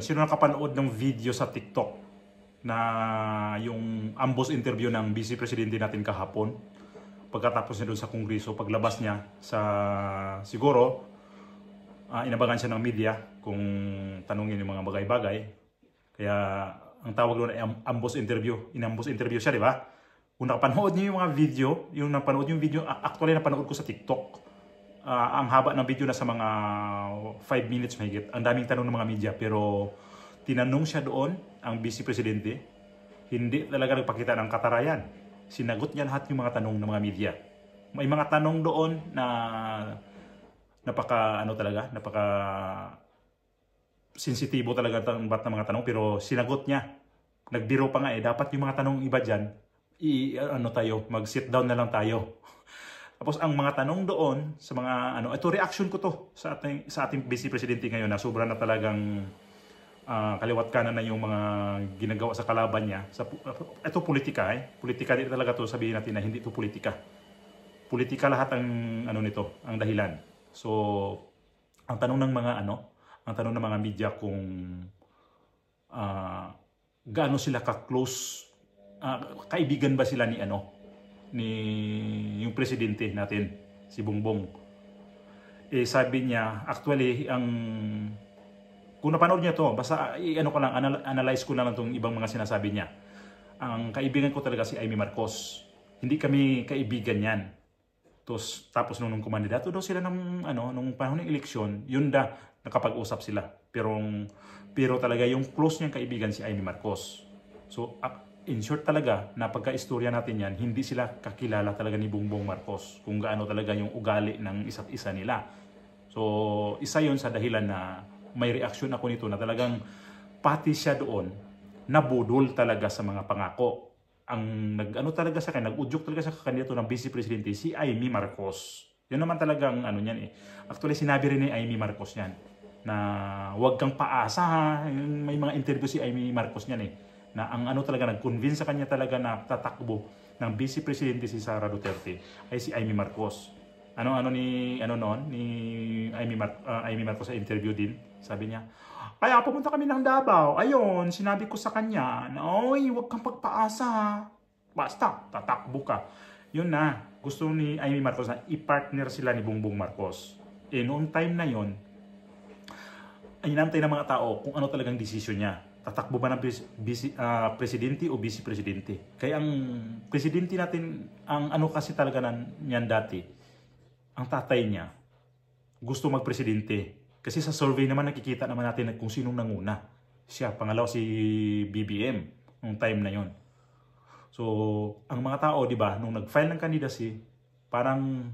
sino nakapanood ng video sa TikTok na yung ambush interview ng Vice Presidente natin kahapon? Pagkatapos niya doon sa Kongreso, paglabas niya sa siguro, inabangan siya ng media kung tanungin yung mga bagay-bagay. Kaya ang tawag doon ay ambush interview. Inambush interview siya, di ba? Kung nakapanood niyo yung mga video, yung napanood yung video, actually napanood ko sa TikTok. Ang haba ng video na sa mga 5 minutes mahigit. Ang daming tanong ng mga media, pero tinanong siya doon, ang Vice Presidente, hindi talaga nagpakita ng katarayan. Sinagot niya lahat yung mga tanong ng mga media. May mga tanong doon na napaka sensitibo talaga ng mga tanong, pero sinagot niya. Nagbiro pa nga dapat yung mga tanong iba diyan, mag-sit down na lang tayo. Tapos ang mga tanong doon sa mga ito reaction ko to sa ating Vice Presidente ngayon na sobra na talagang kaliwat kanan na yung mga ginagawa sa kalaban niya. Ito politika Politika din talaga to, sabihin natin na hindi to politika. Politika lahat ang nito, ang dahilan. So ang tanong ng mga media kung gaano sila ka-close, kaibigan ba sila ni yung presidente natin, si Bongbong. Sabi niya, actually, kung napanood niya to, basta analyze ko na lang itong ibang mga sinasabi niya. Ang kaibigan ko talaga si Amy Marcos. Hindi kami kaibigan yan. Tapos nung kumandidato daw sila nung panahon ng eleksyon, yun nakapag-usap sila. Pero talaga yung close niyang kaibigan si Amy Marcos. So, in short talaga, na pagka-istorya natin yan, hindi sila kakilala talaga ni Bongbong Marcos kung gaano talaga yung ugali ng isa't isa nila. So, isa yun sa dahilan na may reaksyon ako nito na talagang pati siya doon, nabudol talaga sa mga pangako. Ang talaga sa kanya, nag-udyok talaga sa kandidato ng Vice Presidente, si Amy Marcos. Yun naman talagang niyan Actually, sinabi rin ni Amy Marcos yan na huwag kang paasa ha. May mga interview si Amy Marcos niyan na ang talaga nag-convince sa kanya talaga na tatakbo ng Vice Presidente si Sara Duterte ay si Amy Marcos. Ni Amy Marcos sa interview din, sabi niya, kaya pumunta kami ng Davao. Ayun, sinabi ko sa kanya na, oy, huwag kang pagpaasa. Basta, tatakbo ka. Yun na, gusto ni Amy Marcos na i-partner sila ni Bongbong Marcos. Noong time na yon, ay inantay ng mga tao kung ano talagang desisyon niya. Tatakbo ba ng presidente o vice presidente? Kaya ang presidente natin, ang kasi talaga niyan dati, ang tatay niya, gusto magpresidente. Kasi sa survey naman nakikita naman natin kung sinong nanguna. Siya, pangalawa si BBM nung time na yon. So, ang mga tao, di ba, nung nag-file ng candidacy, parang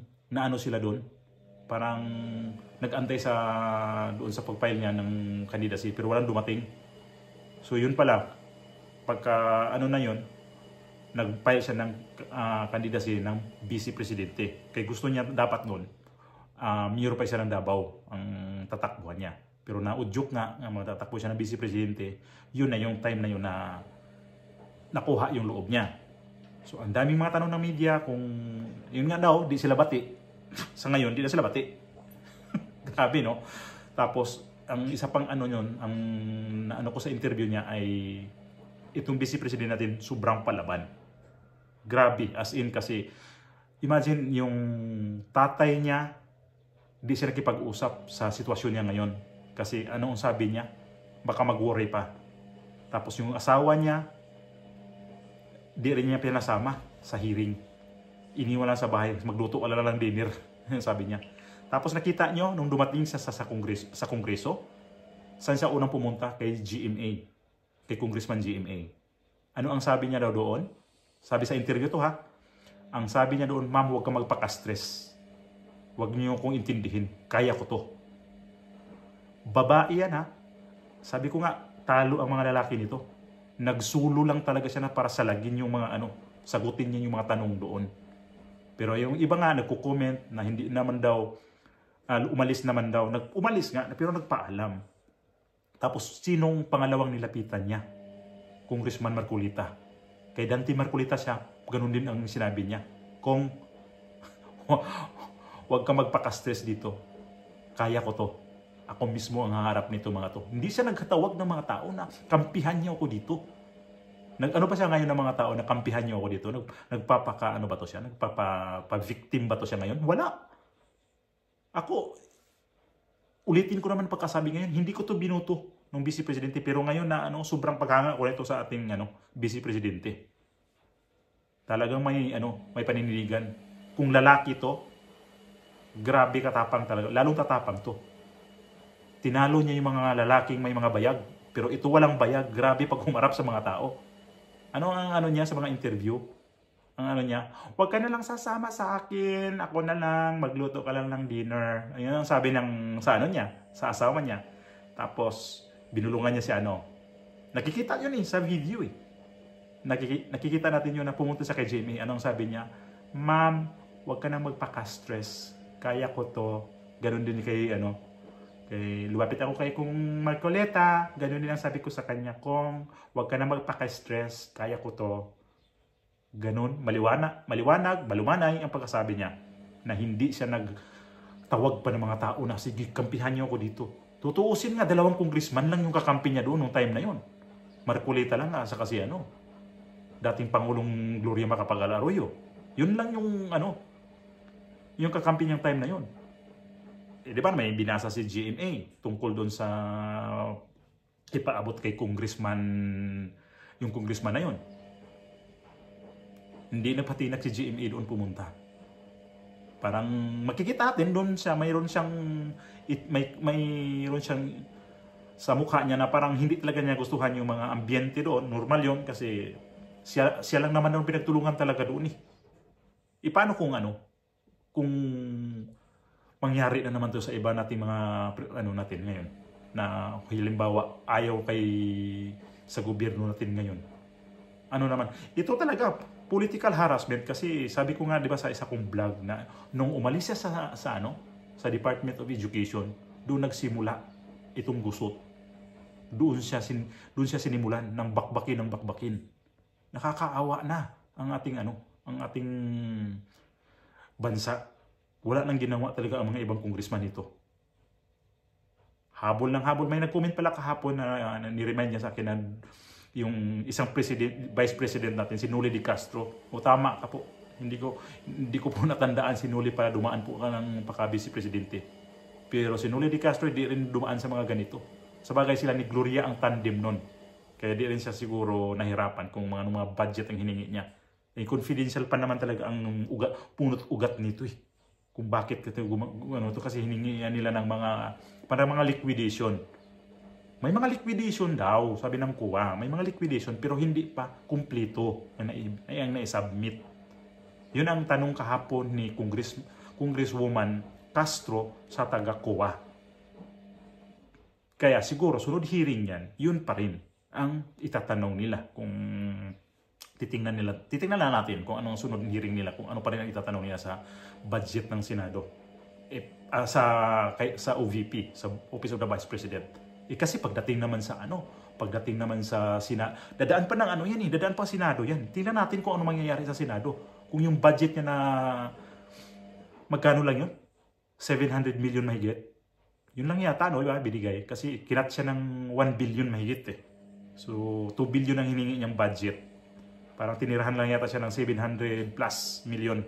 sila doon. Parang nag-antay doon sa pag-file niya ng candidacy, pero walang dumating. So, yun pala, pagka na yun, nag-file siya ng candidacy ng vice presidente. Kaya gusto niya dapat noon, mayor pa siya ng Davao ang tatakbuhan niya. Pero naudyok nga matatakbo siya ng vice presidente, yun na yung time na yun na nakuha yung loob niya. So ang daming mga tanong ng media kung yun nga daw, di sila bati. Sa ngayon, di na sila bati. Grabe, no? Tapos, ang isa pang yun, ang ko sa interview niya ay itong vice president natin sobrang palaban. Grabe, as in kasi imagine yung tatay niya di siya nakipag-usap sa sitwasyon niya ngayon. Kasi ang sabi niya, baka mag-worry pa. Tapos yung asawa niya, di rin niya pinasama sa hearing. Iniwan lang sa bahay, magluto ala lang dinner, sabi niya. Tapos nakita nyo, nung dumating siya sa Kongreso, saan siya unang pumunta? Kay GMA, kay Congressman GMA. Ano ang sabi niya daw doon? Sabi sa interview to ha, ang sabi niya doon, ma'am, huwag kang magpaka-stress. Huwag niyo kong intindihin. Kaya ko to. Babae yan ha. Sabi ko nga, talo ang mga lalaki nito. Nagsulo lang talaga siya na para salagin yung mga sagutin niya yung mga tanong doon. Pero yung iba nga nagko-comment na hindi naman daw, umalis naman daw. Umalis nga, pero nagpaalam. Tapos sinong pangalawang nilapitan niya? Congressman Marcolita. Kay Dante Marcolita siya, ganun din ang sinabi niya. Kung huwag ka magpaka-stress dito. Kaya ko to. Ako mismo ang haharap nito mga to. Hindi siya nagkatawag ng mga tao na kampihan niyo ako dito. Ano pa siya ngayon ng mga tao na kampihan niyo ako dito? Nagpapaka ano ba to siya? Nagpapa-victim ba to siya ngayon? Wala. Ako, ulitin ko naman pagkasabi ngayon, hindi ko to binuto ng Vice Presidente, pero ngayon na sobrang paghanga ko nito sa ating Vice Presidente. Talagang may paniniligan. Kung lalaki to, grabe katapang talaga. Lalong tatapang to. Tinalo niya yung mga lalaking may mga bayag. Pero ito walang bayag. Grabe pag humarap sa mga tao. Ano ang niya sa mga interview? Ang niya, huwag ka na lang sasama sa akin. Ako na lang, magluto ka lang ng dinner. Ayun ang sabi sa asawa niya. Tapos, binulungan niya si Nakikita yun sa video eh. Nakikita natin yun na pumunta sa kay Jamie. Anong sabi niya? Ma'am, huwag ka na magpaka-stress. Kaya ko to. Ganon din kay lumapit ako kay Kung Marcoleta. Ganon din ang sabi ko sa kanya. Kung huwag ka na magpaka-stress. Kaya ko to. Ganon. Maliwanag, malumanay ang pagkasabi niya. Na hindi siya nagtawag pa ng mga tao na sige, kampihan niyo ako dito. Tutuusin nga, 2 congressman lang yung kakampi niya doon nung time na yon. Marcoleta lang sa kasi dating Pangulong Gloria Macapagal Arroyo. Yun lang yung yung kakampi niyang time na yon. Di ba may binasa si GMA tungkol doon sa ipaabot kay yung congressman na yon. Hindi na pati si GMA doon pumunta. Parang makikita natin doon siya, mayroon siyang sa mukha niya na parang hindi talaga niya gustuhan yung mga ambiente doon. Normal yon kasi siya lang naman ang pinagtulungan talaga doon eh. Paano kung kung mangyari na naman to sa iba nating mga natin ngayon na halimbawa ayaw sa gobyerno natin ngayon. Ito talaga political harassment kasi sabi ko nga 'di ba sa isa kong vlog na nung umalis siya sa Department of Education, doon nagsimula itong gusot. Doon siya sinimulan ng bakbakin. Nakakaawa na ang ating bansa. Wala nang ginawa talaga ang mga ibang congressman nito. Habol ng habol. May nag-comment pala kahapon na ni-remind niya sa akin na yung isang vice president natin, si Noli de Castro. O tama ka po. Hindi ko po natandaan si Noli para dumaan po ka ng pagka-vice presidente. Pero si Noli de Castro hindi rin dumaan sa mga ganito. Sabagay sila ni Gloria ang tandem nun. Kaya di rin siya siguro nahirapan kung mga budget ang hiningi niya. Confidential pa naman talaga ang punot ugat nito eh. Kung bakit ito kasi hiningi nila ng mga liquidation. May mga liquidation daw, sabi ng kuwa. May mga liquidation pero hindi pa kumpleto ang na-submit. Yun ang tanong kahapon ni Congresswoman Castro sa taga-kuwa. Kaya siguro sunod hearing yan, yun pa rin ang itatanong nila kung titingnan lang natin kung anong sunod hearing nila, kung ano pa rin ang itatanong nila sa budget ng Senado. Sa OVP, sa Office of the Vice President. Kasi pagdating naman sa dadaan pa ng dadaan pa Senado yan. Tingnan natin kung ano mangyayari sa Senado. Kung yung budget niya na magkano lang yun? 700 million mahigit. Yun lang yata binigay kasi kinat siya ng 1 billion mahigit eh. So 2 billion ang hiningi niyang budget. Parang tinirahan lang yata siya ng 700 plus million.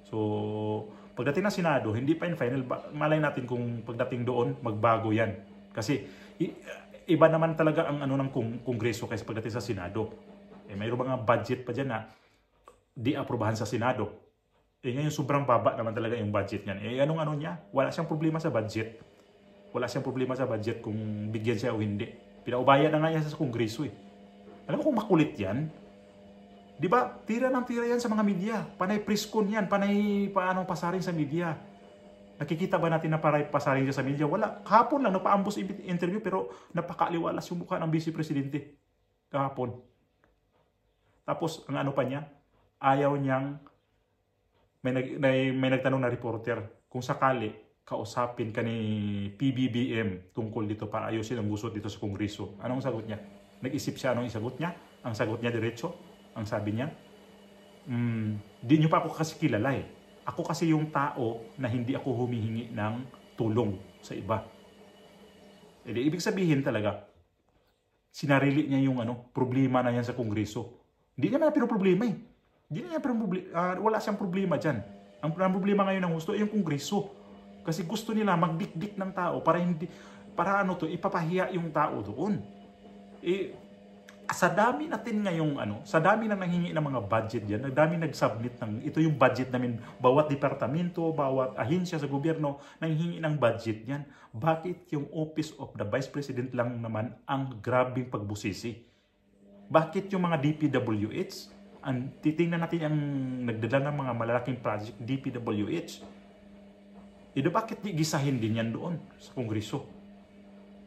So pagdating ng Senado, hindi pa in final. Malay natin kung pagdating doon magbago yan. Kasi iba naman talaga ang ng Kongreso kaysa pagdating sa Senado. Mayroong mga budget pa dyan na di aprobahan sa Senado. Ngayon sobrang baba naman talaga yung budget niyan. Anong niya? Wala siyang problema sa budget. Wala siyang problema sa budget kung bigyan siya o hindi. Pinaubayan na nga yan sa Kongreso eh. Alam mo kung makulit yan? Di ba? Tira ng tira yan sa mga media. Panay preskon yan. Panay pasarin sa media. Nakikita ba natin na pasarin siya sa media? Wala. Kahapon lang, napaambos interview pero napakaliwalas yung mukha ng Vice Presidente. Kahapon. Tapos, ang pa niya? Ayaw niyang may nagtanong na reporter kung sakali kausapin ka ni PBBM tungkol dito para ayusin ang gusot dito sa Kongreso. Anong sagot niya? Nag-isip siya anong isagot niya? Ang sagot niya diretso. Ang sabi niya, di niyo pa ako kasi kilala eh. Ako kasi yung tao na hindi ako humihingi ng tulong sa iba. Ibig sabihin talaga, sinarili niya yung problema na yan sa Kongreso. Hindi niya man pinoproblema eh. Hindi niya wala siyang problema dyan. Ang problema ngayon ng gusto ay yung Kongreso. Kasi gusto nila magdikdik ng tao para ipapahiya yung tao doon. Sa dami natin ngayong sa dami na nanghingi ng mga budget diyan, dami nag-submit ng ito yung budget namin, bawat departamento, bawat ahensya sa gobyerno nanghingi ng budget niyan. Bakit yung Office of the Vice President lang naman ang grabing pagbusisi? Bakit yung mga DPWH, titingnan natin ang nagdala ng mga malalaking project, DPWH, bakit di gisahin din yan doon sa Kongreso?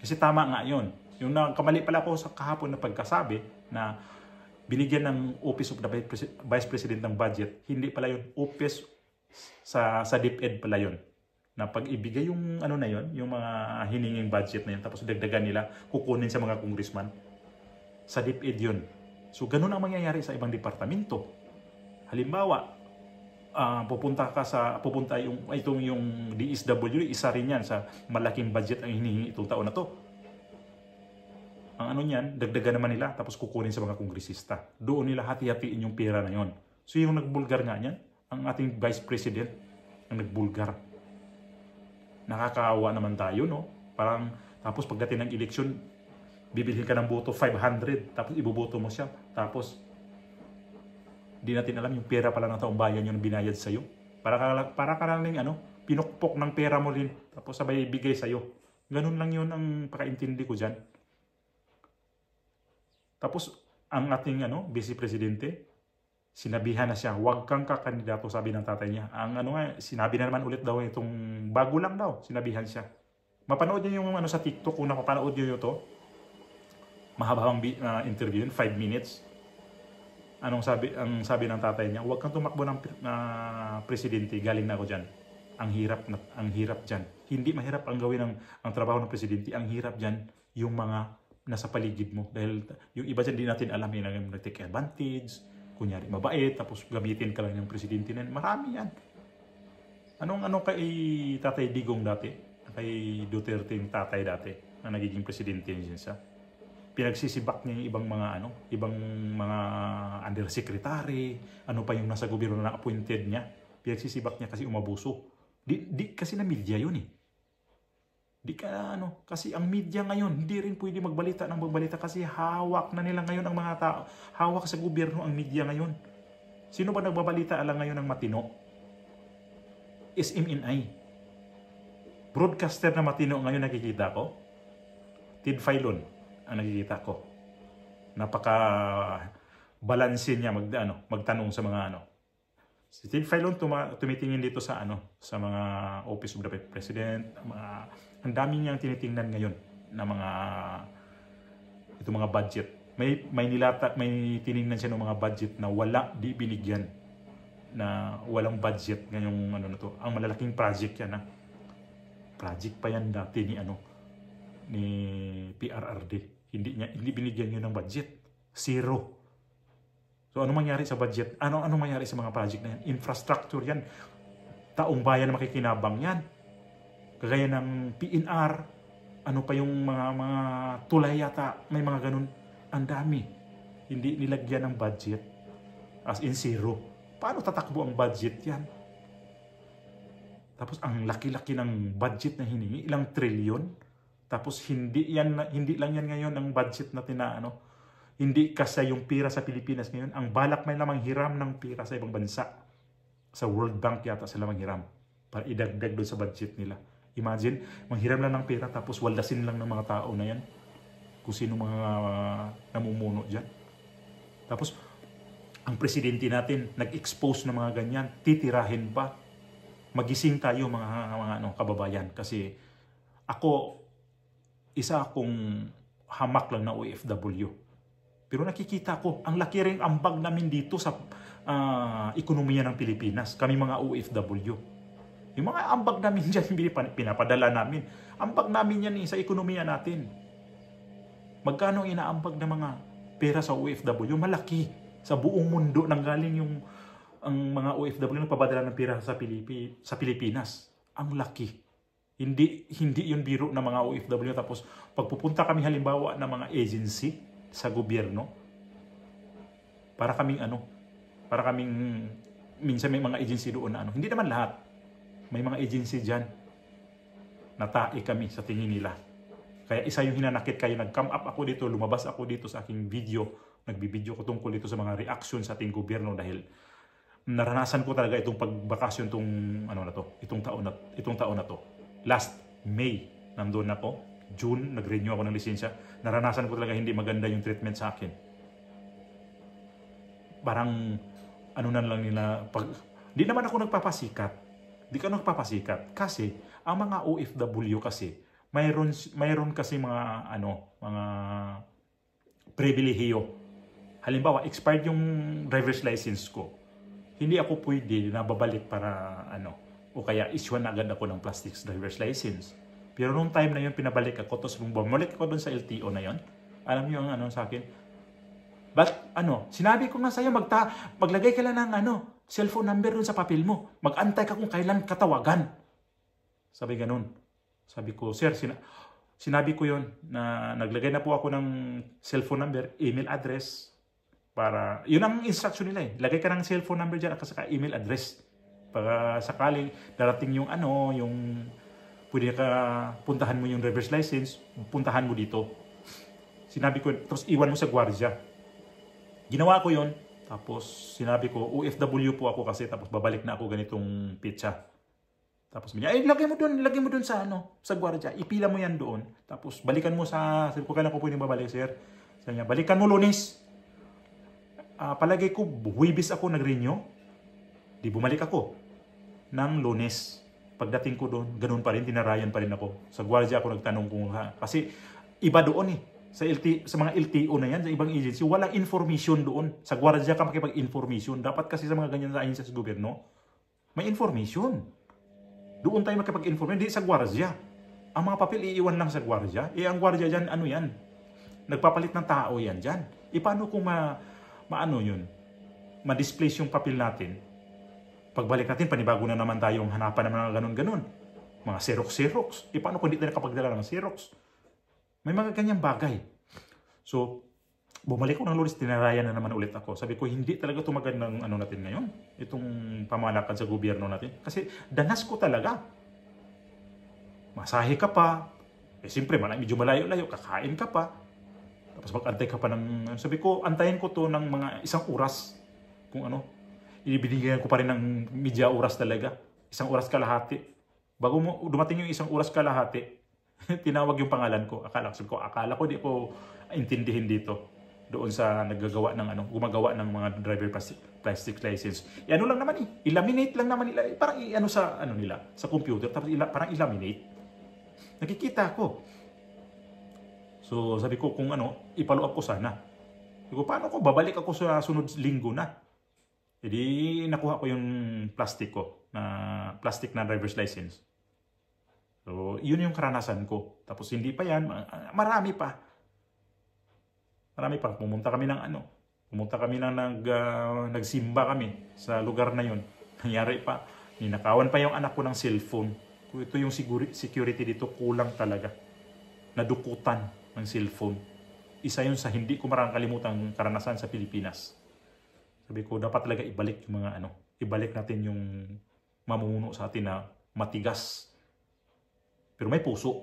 Kasi tama nga yun. Yung kamali pala ko sa kahapon na pagkasabi na binigyan ng Office of the Vice President ng budget, hindi pala yun. Office sa DepEd pala yun. Na pag ibigay yung na yun, yung mga hininging budget na yun, tapos dagdagan nila, kukunin sa mga congressman, sa DepEd yun. So ganun ang mangyayari sa ibang departamento. Halimbawa, pupunta yung DSWD, isa rin yan sa malaking budget ang hinihingi itong taon na to. Ang niyan, dagdagan naman nila tapos kukunin sa mga kongresista. Doon nila hati-hatiin yung pera na yon. So yung nagbulgar nga niyan, ang ating Vice President ang nagbulgar. Nakakaawa naman tayo, no? Parang tapos pagdating ng eleksyon, bibilhin ka ng boto 500 tapos iboboto mo siya. Tapos di natin alam yung pera pala ng taong bayan yung binayad sa iyo. Para ka lang pinukpok ng pera mo rin tapos sabay ibigay sa iyo. Ganun lang yun ang pakaintindi ko diyan. Tapos ang ating Vice Presidente, sinabihan na siya, huwag kang kakandidato, sabi ng tatay niya. Sinabi na naman ulit daw itong bago lang daw, sinabihan siya. Mapanood niyo yung sa TikTok, kung napapanood niyo ito, mahabang interview yun, 5 minutes. Ang sabi ng tatay niya, huwag kang tumakbo ng presidente, galing na ako dyan. Ang hirap dyan. Hindi mahirap ang gawin ang trabaho ng presidente, ang hirap dyan yung mga nasa paligid mo. Dahil yung iba dyan, di natin alam yung nag-take advantage, kunyari mabait, tapos gamitin ka lang yung presidente na. Marami yan. Anong kay Tatay Digong dati? Kay Duterte yung tatay dati, na nagiging presidente niya siya. Pinagsisibak niya yung ibang mga undersecretary, pa yung nasa gobyerno na appointed niya. Pinagsisibak niya kasi umabuso. Di kasi na media yun eh. Kasi ang media ngayon, hindi rin pwede magbalita kasi hawak na nila ngayon ang mga tao. Hawak sa gobyerno ang media ngayon. Sino ba nagbabalita alang ngayon ng matino? SMNI. Broadcaster na matino ngayon nakikita ko. Ted Filon ang nakikita ko. Napaka balansin niya magtanong sa mga Si Ted Filon tumitingin dito sa mga Office of the President, ang dami niyang tinitingnan ngayon na mga budget. May tiningnan siya ng mga budget na di binigyan, na walang budget ngayong Ang malalaking project yan project pa yan dati ni PRRD. Hindi binigyan yun ng budget. Zero. So ano mangyari sa budget? Ano mangyari sa mga project na yan? Infrastructure yan. Taong bayan na makikinabang yan. Kagaya ng PNR, pa yung mga tulay yata, may mga ganun. Ang dami. Hindi nilagyan ng budget. As in zero. Paano tatakbo ang budget yan? Tapos ang laki-laki ng budget na hiningi, ilang trilyon. Tapos hindi lang yan ngayon ang budget natin na hindi kasi yung pira sa Pilipinas ngayon. Ang balak may lamang hiram ng pira sa ibang bansa. Sa World Bank yata sila manghiram para idagdag doon sa budget nila. Imagine, manghiram lang ng pera tapos waldasin lang ng mga tao na yan. Kung sino mga namumuno dyan. Tapos, ang presidente natin nag-expose ng mga ganyan. Titirahin pa. Magising tayo mga kababayan. Kasi ako, isa akong hamak lang na OFW. Pero nakikita ko, ang laki ring ambag namin dito sa ekonomiya ng Pilipinas. Kami mga OFW. Yung mga ambag namin dyan, pinapadala namin. Ambag namin yan sa ekonomiya natin. Magkano inaambag ng mga pera sa OFW? Malaki. Sa buong mundo nanggaling ang mga OFW nagpapadala ng pera sa Pilipinas. Ang laki. Hindi yun biro ng mga OFW. Tapos pagpupunta kami halimbawa ng mga agency sa gobyerno, para kaming minsan may mga agency doon na hindi naman lahat. May mga agency diyan na tae kami sa tingin nila. Kaya isa yung hinanakit kayo, nag-come up ako dito, lumabas ako dito sa aking video, nagbibideo ko tungkol dito sa mga reaction sa ating gobyerno dahil naranasan ko talaga itong pagbakasyon itong taon na to. Last May, nandun ako. June, nag-renew ako ng lisensya. Naranasan ko talaga hindi maganda yung treatment sa akin. Parang, na lang nila, di naman ako nagpapasikat. Di ka nagpapasikat. Kasi, ang mga OFW kasi, mayroon kasi mga pribilehiyo. Halimbawa, expired yung driver's license ko. Hindi ako pwede na babalik para o kaya issuean agad ako ng plastic driver's license. Pero nung time na yun, pinabalik ako, tapos bumalik ako doon sa LTO na yun. Alam niyo ang sa akin? But sinabi ko nga sa'yo, maglagay ka lang ng cellphone number doon sa papel mo. Mag-antay ka kung kailan katawagan. Sabi ganun. Sabi ko, sir, sinabi ko yun na naglagay na po ako ng cellphone number, email address, para, yun ang instruction nila eh. Lagay ka ng cellphone number dyan at saka email address. Para sakali darating yung pwede ka puntahan mo yung driver's license, puntahan mo dito. Sinabi ko, tapos iwan mo sa gwardiya. Ginawa ko yun. Tapos sinabi ko, OFW po ako kasi, tapos babalik na ako ganitong pitsa. Tapos ay lagay mo doon sa gwardiya. Ipila mo yan doon. Tapos balikan mo sabi ko, kailan ko pwedeng babalik, sir? Sabi niya, balikan mo Lunes. Palagay ko, Huwebes ako nag-renew. Di bumalik ako ng Lunes. Pagdating ko doon, ganun pa rin, tinarayan pa rin ako. Sa gwardiya ako nagtanong kung kasi iba doon eh. Sa mga LTO na yan, sa ibang agency, walang information doon. Sa gwardiya ka makipag-information. Dapat kasi sa mga ganyan sa agency sa gobyerno, may information. Doon tayo makipag-inform, hindi sa gwardiya. Ang mga papel iiwan lang sa gwardiya. Ang gwardiya dyan, yan? Nagpapalit ng tao yan dyan. Paano kung ma-displace yung papel natin? Pagbalik natin, panibago na naman tayong hanapan ng mga ganun-ganun. Mga Xerox. Paano kung hindi tayo nakapagdala ng Xerox? May mga ganyang bagay. So, bumalik ko ng Lunes, tinarayan na naman ulit ako. Sabi ko, hindi talaga tumagad ng natin ngayon. Itong pamalakad sa gobyerno natin. Kasi danas ko talaga. Masahe ka pa. Siyempre, medyo malayo-layo. Kakain ka pa. Tapos mag-antay ka pa ng... Sabi ko, antayin ko to ng mga 1 oras. Kung ibinigyan ko pa rin ng media oras talaga. 1 oras kalahati. Bago mo dumating yung 1 oras kalahati, tinawag yung pangalan ko. Akala ko di ko intindihin dito. Doon sa gumagawa ng mga driver plastic license. Lang naman i-laminate lang naman nila. Parang sa computer. Tapos parang i-laminate. Nakikita ko. So sabi ko kung ipalo up ko sana. Sabi ko, paano ko? Babalik ako sa sunod linggo na. Nakuha ko yung plastic na driver's license. So yun yung karanasan ko. Tapos hindi pa yan. Marami pa. Pumunta kami nagsimba kami sa lugar na yun. Nangyari pa. Ninakawan pa yung anak ko ng cellphone. Ito yung security dito, kulang talaga. Nadukutan ng cellphone. Isa yun sa hindi ko kalimutan karanasan sa Pilipinas. Sabi ko, dapat talaga ibalik yung mga ibalik natin yung mamumuno sa atin na matigas. Pero may puso.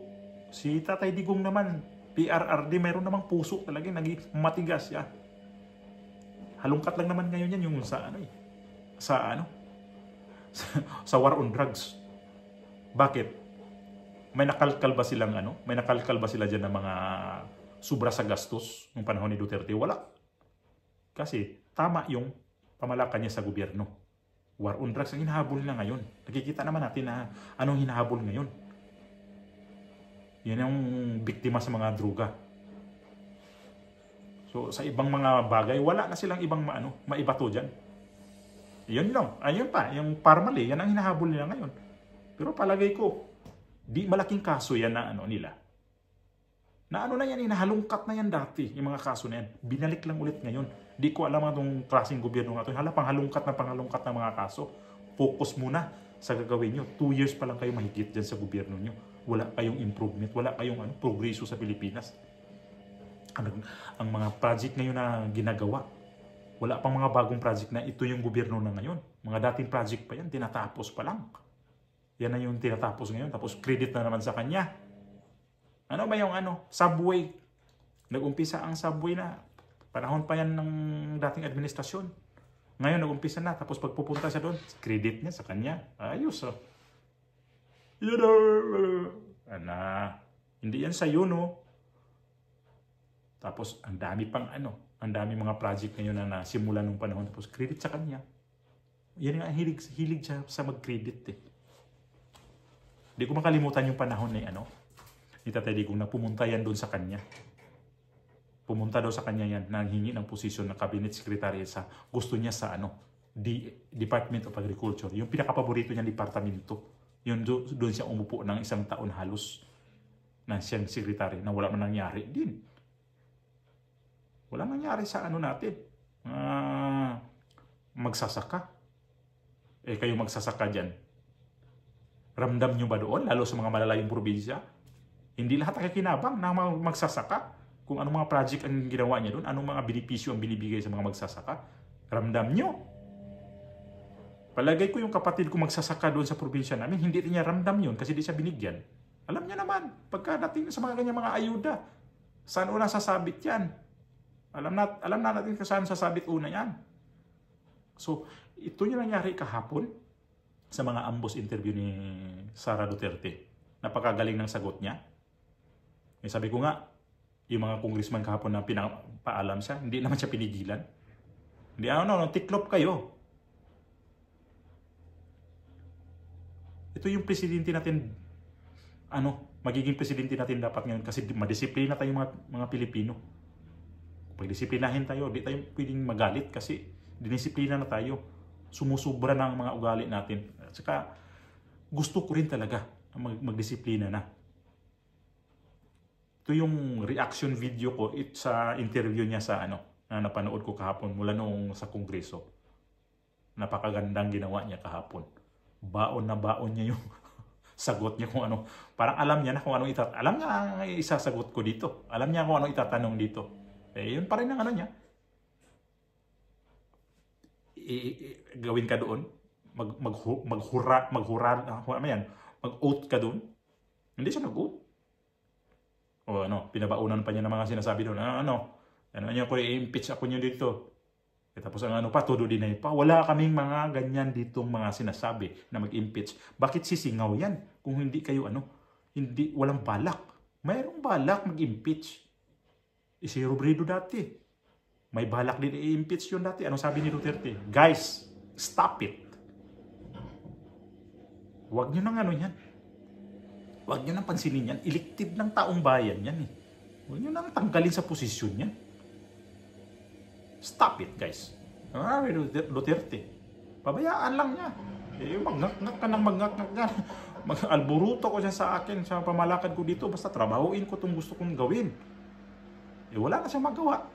Si Tatay Digong naman, PRRD, mayroon namang puso talaga, naging matigas siya. Halungkat lang naman ngayon yan yung sa war on drugs. Bakit? May nakalkal ba sila dyan ng mga sobra sa gastos ng panahon ni Duterte? Wala. Kasi tama yung pamalakan niya sa gobyerno. War on drugs ang hinahabol na ngayon. Nakikita naman natin na anong hinahabol ngayon. Yan yung biktima sa mga droga. So, sa ibang mga bagay, wala na silang ibang maibato dyan. Yun lang. Ayun pa, yung parmali, yan ang hinahabol nila ngayon. Pero palagay ko, di malaking kaso yan na nila. Na na yan, nahalungkat na yan dati, yung mga kaso na yan. Binalik lang ulit ngayon. Di ko alam itong klaseng gobyerno nga ito. Panghalungkat na mga kaso. Focus muna sa gagawin nyo. 2 years pa lang kayo mahigit dyan sa gobyerno nyo. Wala kayong improvement, wala kayong progreso sa Pilipinas. Ang mga project ngayon na ginagawa, wala pang mga bagong project na ito yung gobyerno na ngayon. Mga dating project pa yan, tinatapos pa lang. Yan na yung tinatapos ngayon, tapos credit na naman sa kanya. Ano ba yung subway? Nag-umpisa ang subway na. Panahon pa yan ng dating administrasyon. Ngayon nag-umpisa na, tapos pagpupunta siya doon, credit niya sa kanya. Ayos hindi yan sa'yo, no? Tapos ang dami pang ang dami mga project ngayon na nasimula nung panahon, tapos credit sa kanya. Yan nga, hilig siya sa mag-credit eh. Hindi ko makalimutan yung panahon ni ni Tatay Digong na pumunta yan doon sa kanya. Pumunta daw sa kanya yan, nanghingi ng posisyon ng cabinet secretary sa gusto niya sa Department of Agriculture. Yung pinakapaborito niyang departamento. Yun doon siya umupo ng 1 taon halos na siyang secretary na wala man nangyari din. Wala nangyari sa natin. Magsasaka. Kayo magsasaka dyan. Ramdam nyo ba doon? Lalo sa mga malalayong probinsya? Hindi lahat nakikinabang na magsasaka. Kung anong mga project ang ginawa niya doon, anong mga benepisyo ang binibigay sa mga magsasaka. Ramdam nyo. Palagay ko yung kapatid ko magsasaka doon sa probinsya namin, hindi niya ramdam yun kasi di siya binigyan. Alam niya naman, pagkadating sa mga ganyan mga ayuda, saan una sasabit yan? Alam na natin kung saan sasabit una yan. So, ito yung nangyari kahapon sa mga ambush interview ni Sara Duterte. Napakagaling ng sagot niya. Sabi ko nga, yung mga congressman kahapon na pinapaalam siya, hindi naman siya pinigilan. Hindi, tiklop kayo. Ito yung presidente natin, magiging presidente natin dapat ngayon kasi madisiplina tayo mga Pilipino. Pag disiplinahin tayo, di tayo pwedeng magalit kasi dinisiplina na tayo. Sumusubra na ang mga ugali natin. At saka, gusto ko rin talaga magdisiplina na. Ito yung reaction video ko sa interview niya sa na napanood ko kahapon mula noong sa Kongreso. Napakagandang ginawa niya kahapon. Baon na baon niya yung sagot niya kung parang alam niya na kung anong alam niya ang isasagot ko dito. Alam niya kung anong itatanong dito. Yun pa rin ang niya. Gawin ka doon. Mag-oath ka doon. Hindi siya nag-oath. Pinabaunan pa niya ng mga sinasabi doon. Ko i-impeach ako niyo dito. Tapos ang todo din pa. Wala kaming mga ganyan ditong mga sinasabi na mag-impeach. Bakit sisingaw yan? Kung hindi kayo walang balak. Mayroong balak mag-impeach. Si Robredo dati. May balak din i-impeach yun dati. Anong sabi ni Duterte? Guys, stop it. Huwag nyo nang yan. Huwag nyo nang pansinin yan. Elected ng taong bayan yan eh. Huwag nyo nang tanggalin sa posisyon yan. Stop it, guys. Duterte. Pabayaan lang niya. Mag-ngak ka ng mag-ngak ka. Mag-alburuto ko siya sa akin sa pamalakad ko dito. Basta trabahuin ko itong gusto kong gawin. Wala na siyang magawa.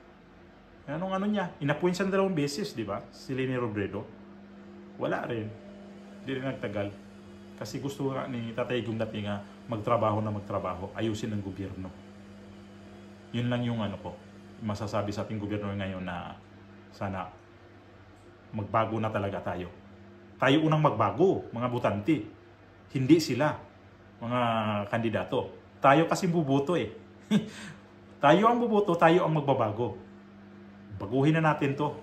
Anong niya? Inapuin siya 2 beses, di ba? Si Leni Robredo. Wala rin. Hindi rin nagtagal. Kasi gusto nga ni Tatay Digong dati nga magtrabaho. Ayusin ang gobyerno. Yun lang yung ko. Masasabi sa ating gobyerno ngayon na sana magbago na talaga tayo. Tayo unang magbago, mga butante. Hindi sila, mga kandidato. Tayo kasi buboto eh. Tayo ang buboto, tayo ang magbabago. Baguhin na natin to.